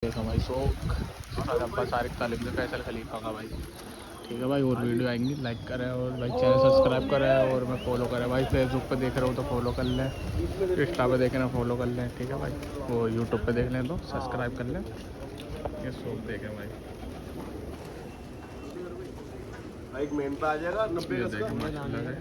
देखा भाई शौक अब्बास आरिफ तालिब ने फैसल खलीफा का भाई। ठीक है भाई, और वीडियो आएंगी, लाइक करें और भाई चैनल सब्सक्राइब करें और मैं फॉलो करें भाई। फेसबुक पे देख रहे हो तो फॉलो कर लें, इंस्टा पे देख रहे हैं फॉलो कर लें, ठीक है भाई। वो यूट्यूब पे देख लें तो सब्सक्राइब कर लें। ये शौक देखें भाई, एक मेन पे आ जाएगा 90 का देखें माशाल्लाह से।